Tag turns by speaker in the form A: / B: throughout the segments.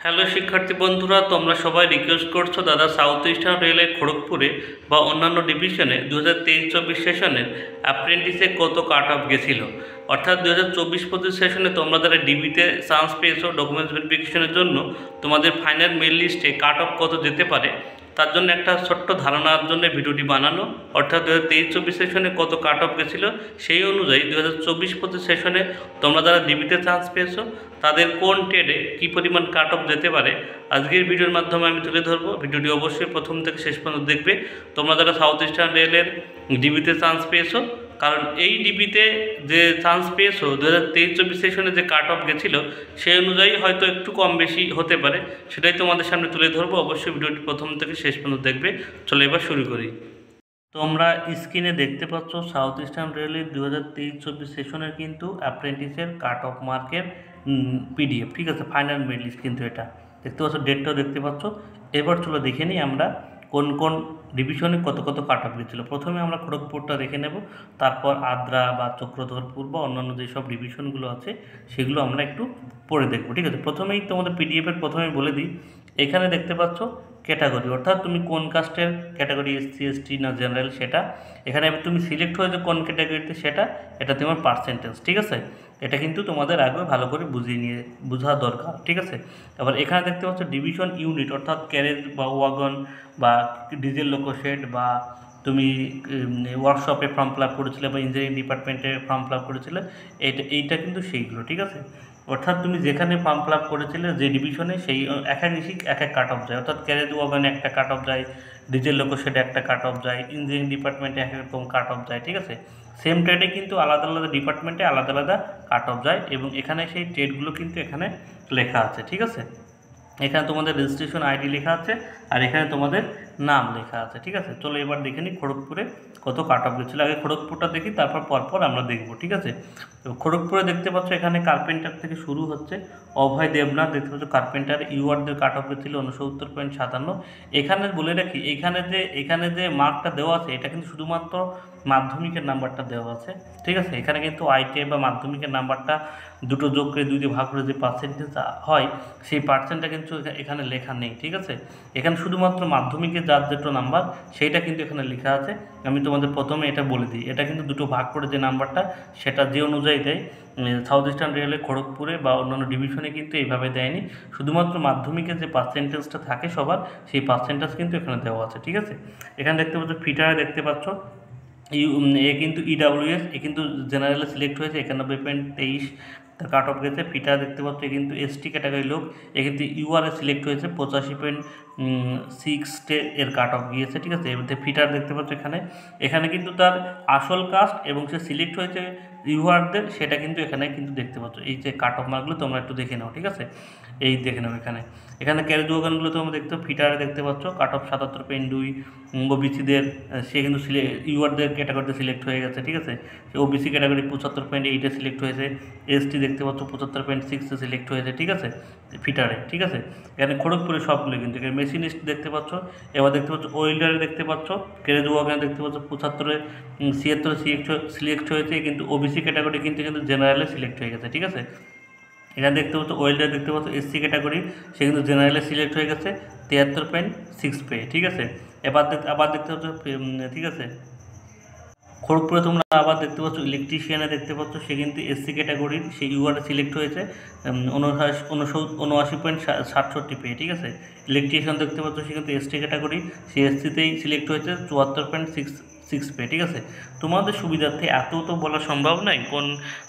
A: Hello শিক্ষার্থী বন্ধুরা, তোমরা সবাই রিকোয়েস্ট করছো দাদা সাউথ ইস্টার্ন রেলওয়ে খড়গপুরে বা অন্যান্য ডিভিশনে 2023-24 সেশনের অ্যাপ্রেন্টিসে কত কাট অফ গেছিল। অর্থাৎ 2024-25 সেশনে তোমরা যারা ডিবিতে চান্স পেয়েছো ডকুমেন্টস ভেরিফিকেশনের জন্য, তোমাদের ফাইনাল মেরিট লিস্টে কাট অফ কত যেতে পারে তার জন্য একটা ছোট্ট ধারণার জন্য ভিডিওটি বানানো। অর্থাৎ 2023-24 সেশনে কত কাট অফ গেছিলো, সেই অনুযায়ী 2024-25 সেশনে তোমরা যারা ডিবিতে চান্স পেয়েছো তাদের কোন ট্রেডে কী পরিমাণ কাট অফ যেতে পারে আজকের ভিডিওর মাধ্যমে আমি তুলে ধরবো। ভিডিওটি অবশ্যই প্রথম থেকে শেষ পর্যন্ত দেখবে তোমরা যারা সাউথ ইস্টার্ন রেলের ডিবিতে চান্স পেয়েছো, কারণ এই ডিবিতে যে চান্স পেয়েছো 2023-24 সেশনে যে কাট অফ গেছিলো সেই অনুযায়ী হয়তো একটু কম বেশি হতে পারে, সেটাই তোমাদের সামনে তুলে ধরবো। অবশ্যই ভিডিওটি প্রথম থেকে শেষ পর্যন্ত দেখবে। চলো এবার শুরু করি। তোমরা স্ক্রিনে দেখতে পাচ্ছ সাউথ ইস্টার্ন রেলওয়ে 2023-24 সেশনের কিন্তু অ্যাপ্রেন্টিসের কাট অফ মার্কের পিডিএফ, ঠিক আছে, ফাইনাল মেরিট লিস্ট কিন্তু এটা দেখতে পাচ্ছ, ডেটটাও দেখতে পাচ্ছ। এবার চলো দেখে নিই আমরা কোন কোন ডিভিশনে কত কত কাট অফ গেছিলো। প্রথমে আমরা খড়গপুরটা দেখে নেব, তারপর আদ্রা বা চক্রধরপুর বা অন্যান্য যেসব ডিভিশনগুলো আছে সেগুলো আমরা একটু পড়ে দেখবো, ঠিক আছে। প্রথমেই তোমাদের পিডিএফের প্রথমে বলে দিই, এখানে দেখতে পাচ্ছ ক্যাটাগরি, অর্থাৎ তুমি কোন কাস্টের ক্যাটাগরি, এসসি এসটি না জেনারেল, সেটা এখানে তুমি সিলেক্ট হয়েছে কোন ক্যাটাগরিতে সেটা, এটা তোমার পার্সেন্টেজ, ঠিক আছে। এটা কিন্তু তোমাদের আগে ভালো করে বোঝা দরকার, ঠিক আছে। আবার এখানে দেখতে পাচ্ছ ডিভিশন ইউনিট, অর্থাৎ ক্যারেজ বা ওয়াগন বা ডিজেল লোকোশেড বা তুমি ওয়ার্কশপে ফর্ম ফিল আপ করেছিলে বা ইঞ্জিনিয়ারিং ডিপার্টমেন্টে ফর্ম ফিল আপ করেছিলে, এইটা কিন্তু সেইগুলো, ঠিক আছে। অর্থাৎ তুমি যেখানে ফর্ম ফিল আপ করেছিলে যে ডিভিশনে, সেই এক এক কাট অফ যায়। অর্থাৎ ক্যারেজ ওয়াগনে একটা কাট অফ যায়, ডিজেল লোকোশেডে একটা কাট অফ যায়, ইঞ্জিনিয়ারিং ডিপার্টমেন্টে এক রকম কাট অফ যায়, ঠিক আছে। সেম ট্রেডে কিন্তু আলাদা আলাদা ডিপার্টমেন্টে আলাদা আলাদা কাট অফ যায় এবং এখানে সেই ট্রেডগুলো কিন্তু এখানে লেখা আছে, ঠিক আছে। এখানে তোমাদের রেজিস্ট্রেশন আইডি লেখা আছে আর এখানে তোমাদের নাম লেখা আছে, ঠিক আছে। চলো এবার দেখে নিই খড়গপুরে কত কাট অফ গেছিলো। আগে খড়গপুরটা দেখি, তারপর পরপর আমরা দেখব, ঠিক আছে। তো খড়গপুরে দেখতে পাচ্ছ এখানে কার্পেন্টার থেকে শুরু হচ্ছে অভয় দেবনাথ, দেখতে পাচ্ছ কার্পেন্টার ইউয়ারদের কাট অফ গেছিলো 69.57। এখানে বলে রাখি, এখানে যে মার্কটা দেওয়া আছে এটা কিন্তু শুধুমাত্র মাধ্যমিকের নাম্বারটা দেওয়া আছে, ঠিক আছে। এখানে কিন্তু আইটিআই বা মাধ্যমিকের নাম্বারটা দুটো যোগ করে দুই দিয়ে ভাগ করে যে পার্সেন্টেজ হয় সেই পার্সেন্টটা কিন্তু এখানে লেখা নেই, ঠিক আছে। এখানে শুধুমাত্র মাধ্যমিকের যার যেটা নাম্বার সেইটা কিন্তু এখানে লেখা আছে। আমি তোমাদের প্রথমে এটা বলে দিই, এটা কিন্তু দুটো ভাগ করে যে নাম্বারটা সেটা যে অনুযায়ী দেয় সাউথ ইস্টার্ন রেলওয়ে খড়গপুরে বা অন্যান্য ডিভিশনে কিন্তু এইভাবে দেয়নি। শুধুমাত্র মাধ্যমিকের যে পার্সেন্টেজটা থাকে সবার, সেই পার্সেন্টেজ কিন্তু এখানে দেওয়া আছে, ঠিক আছে। এখানে দেখতে পাচ্ছ ফিটারে দেখতে পাচ্ছ এ কিন্তু ইডাব্লিউএস, এ কিন্তু জেনারেলে সিলেক্ট হয়েছে 91.23 কাট অফ গেছে। ফিটার দেখতে পাচ্ছ কিন্তু এসটি ক্যাটাগরি লোক, এ কিন্তু ইউআরএ সিলেক্ট হয়েছে 85.6 এর কাট অফ গিয়েছে, ঠিক আছে। এর ফিটার দেখতে পাচ্ছ এখানে কিন্তু তার আসল কাস্ট এবং সে সিলেক্ট হয়েছে ইউআরদের, সেটা কিন্তু এখানে কিন্তু দেখতে পাচ্ছ। এই যে কাট অফ মার্কগুলো তোমরা একটু দেখে নাও, ঠিক আছে। এই দেখে নাও, এখানে ক্যারেজ ওয়াগনগুলো তোমরা দেখতে ফিটারে দেখতে পাচ্ছ কাট অফ 77.2। ওবিসিদের সে কিন্তু ইউআরদের ক্যাটাগরিতে সিলেক্ট হয়ে গেছে, ঠিক আছে। সে ওবিসি ক্যাটাগরি 75.8-এ সিলেক্ট হয়েছে। এসটি দেখতে পাচ্ছ 75.6-এ সিলেক্ট হয়েছে, ঠিক আছে, ফিটারে, ঠিক আছে। এখানে খড়গপুরে সবগুলো কিন্তু এখানে মেশিনিস্ট দেখতে পাচ্ছ। এবার দেখতে পাচ্ছ ওয়েল্ডারে দেখতে পাচ্ছ ক্যারেজ ওয়াগনে দেখতে পাচ্ছ 75-এ 76-এ সিলেক্ট হয়েছে, কিন্তু ওবিসি ক্যাটাগরি কিন্তু জেনারেলে সিলেক্ট হয়ে গেছে, ঠিক আছে। এখানে দেখতে পাচ্ছ ওয়েল্ডার দেখতে পাচ্ছ এসসি ক্যাটাগরি, সে কিন্তু জেনারেলে সিলেক্ট হয়ে গেছে 73.6 পেয়ে, ঠিক আছে। আবার দেখতে পাচ্ছ, ঠিক আছে। খড়গপুরে তোমরা আবার দেখতে পাচ্ছ ইলেকট্রিশিয়ানে দেখতে পাচ্ছ সে কিন্তু এসসি ক্যাটাগরির, সেই ইউআরএ সিলেক্ট হয়েছে 79.67 পেয়ে, ঠিক আছে। ইলেকট্রিশিয়ান দেখতে পাচ্ছ সে কিন্তু এসটি ক্যাটাগরি, সে এসসিতেই সিলেক্ট হয়েছে 74.6 পেয়ে, ঠিক আছে। তোমাদের সুবিধার্থে এত তো বলা সম্ভব নয়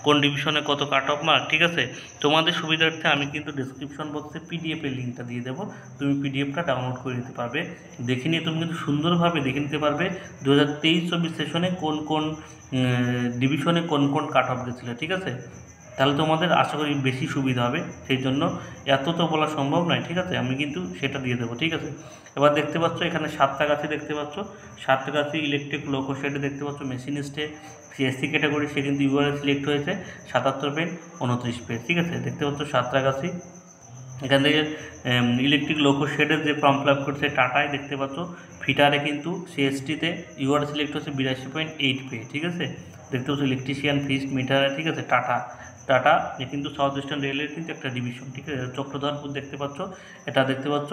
A: কোন ডিভিশনে কত কাট অফ মার্ক, ঠিক আছে। তোমাদের সুবিধার্থে আমি কিন্তু ডিসক্রিপশন বক্সে পিডিএফের লিঙ্কটা দিয়ে দেবো, তুমি পিডিএফটা ডাউনলোড করে নিতে পারবে। দেখে নিয়ে তুমি কিন্তু সুন্দরভাবে দেখে নিতে পারবে 2023-24 সেশনে কোন ডিভিশনে কোন কাট অফ গেছিলো, ঠিক আছে। তাহলে তোমাদের আশা করি বেশি সুবিধা হবে, সেই জন্য এত তো বলা সম্ভব নয়, ঠিক আছে। আমি কিন্তু সেটা দিয়ে দেবো, ঠিক আছে। এবার দেখতে পাচ্ছ এখানে সাতটাগাছি দেখতে পাচ্ছ, সাতটাগাছি ইলেকট্রিক লোকোশেডে দেখতে পাচ্ছ মেশিনিস্টে এসসি ক্যাটাগরি, সে কিন্তু ইউআরএ সিলেক্ট হয়েছে 77.29 পেয়ে, ঠিক আছে। দেখতে পাচ্ছ সাতটাগাছি। এখান থেকে ইলেকট্রিক লোকোশেডের যে ফর্ম ফিল আপ করছে টাটায় দেখতে পাচ্ছ। ফিটারে কিন্তু সিএসটিতে ইউআরএ সিলেক্ট হচ্ছে 82.8 পেয়ে, ঠিক আছে। দেখতে পাচ্ছ ইলেকট্রিশিয়ান ফিক্সড মিটারে, ঠিক আছে, টাটা কিন্তু সাউথ ইস্টার্ন রেলের কিন্তু একটা ডিভিশন, ঠিক আছে। চক্রধরপুর দেখতে পাচ্ছ, এটা দেখতে পাচ্ছ,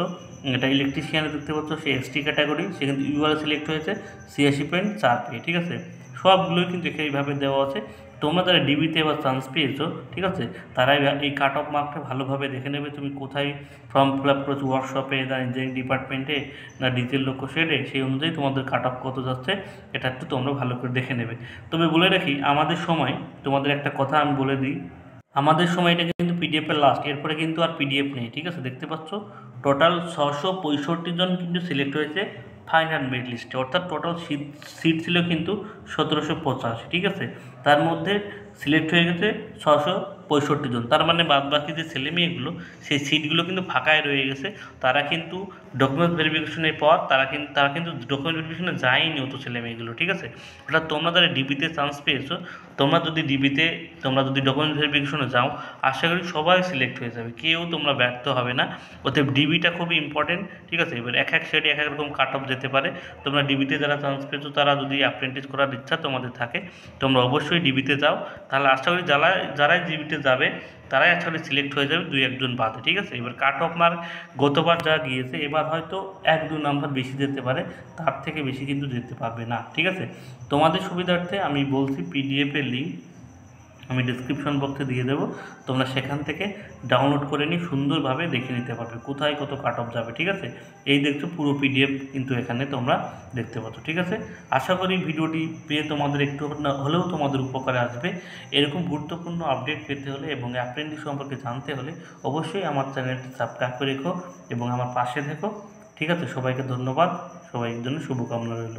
A: এটা ইলেকট্রিশিয়ানে দেখতে পাচ্ছ, সে এসটি ক্যাটাগরি, সে কিন্তু ইউআর সিলেক্ট হয়েছে, 86.4 পেয়ে, ঠিক আছে। সবগুলোই কিন্তু এইভাবে দেওয়া আছে। তোমরা যারা ডিবিতে এবার চান্স পেয়েছো, ঠিক আছে, তারাই এই কাট অফ মার্কটা ভালোভাবে দেখে নেবে। তুমি কোথায় ফর্ম ফিল আপ করেছো, ওয়ার্কশপে না ইঞ্জিনিয়ারিং ডিপার্টমেন্টে না ডিজেল লোক শেডে, সেই অনুযায়ী তোমাদের কাট অফ কত যাচ্ছে এটা একটু তোমরা ভালো করে দেখে নেবে। তবে বলে রাখি, আমাদের সময় তোমাদের একটা কথা আমি বলে দিই, আমাদের সময় এটা কিন্তু পিডিএফের লাস্ট, এরপরে কিন্তু আর পিডিএফ নেই, ঠিক আছে। দেখতে পাচ্ছ টোটাল 665 জন কিন্তু সিলেক্ট হয়েছে ফাইনাল মেরিট লিস্টে, অর্থাৎ টোটাল সিট ছিল কিন্তু 1785, ঠিক আছে। তার মধ্যে সিলেক্ট হয়ে গেছে 665 জন, তার মানে বাদ বাকি যে ছেলে মেয়েগুলো সেই সিটগুলো কিন্তু ফাঁকায় রয়ে গেছে। তারা কিন্তু ডকুমেন্টস ভেরিফিকেশনের পর তারা কিন্তু ডকুমেন্ট ভেরিফিকেশনে যায়নি অত ছেলে মেয়েগুলো, ঠিক আছে। অর্থাৎ তোমরা যারা ডিবিতে চান্স পেয়েছো, তোমরা যদি ডকুমেন্ট ভেরিফিকেশনে যাও, আশা করি সবাই সিলেক্ট হয়ে যাবে, কেউ তোমরা ব্যর্থ হবে না। অতএব ডিবিটা খুবই ইম্পর্টেন্ট, ঠিক আছে। এবার এক এক সাইডে এক এক রকম কাট অফ যেতে পারে। তোমরা ডিবিতে যারা চান্স পেয়েছো, তারা যদি অ্যাপ্রেন্টিস করার ইচ্ছা তোমাদের থাকে, তোমরা অবশ্যই ডিবিতে যাও। তাহলে আশা করি যারাই ডিবিতে যাবে তারাই আসলে সিলেক্ট হয়ে যাবে, 2-1 বাদে, ঠিক আছে। এবার কাট অফ মার্ক গতবার যা গিয়েছে, এবার হয়তো 1-2 নাম্বার বেশি যেতে পারে, তার থেকে বেশি কিন্তু যেতে পারবে না, ঠিক আছে। তোমাদের সুবিধার্থে আমি বলছি, পিডিএফের লিঙ্ক আমি ডিসক্রিপশন বক্সে দিয়ে দেবো, তোমরা সেখান থেকে ডাউনলোড করে নিয়ে সুন্দরভাবে দেখে নিতে পারবে কোথায় কত কাট অফ যাবে, ঠিক আছে। এই দেখছো পুরো পিডিএফ কিন্তু এখানে তোমরা দেখতে পাচ্ছ, ঠিক আছে। আশা করি ভিডিওটি পেয়ে তোমাদের একটু হলেও তোমাদের উপকারে আসবে। এরকম গুরুত্বপূর্ণ আপডেট পেতে হলে এবং অ্যাপ্রেন্টিস সম্পর্কে জানতে হলে অবশ্যই আমার চ্যানেলটি সাবস্ক্রাইব করে রেখো এবং আমার পাশে থেকো, ঠিক আছে। সবাইকে ধন্যবাদ, সবাইয়ের জন্য শুভকামনা রইল।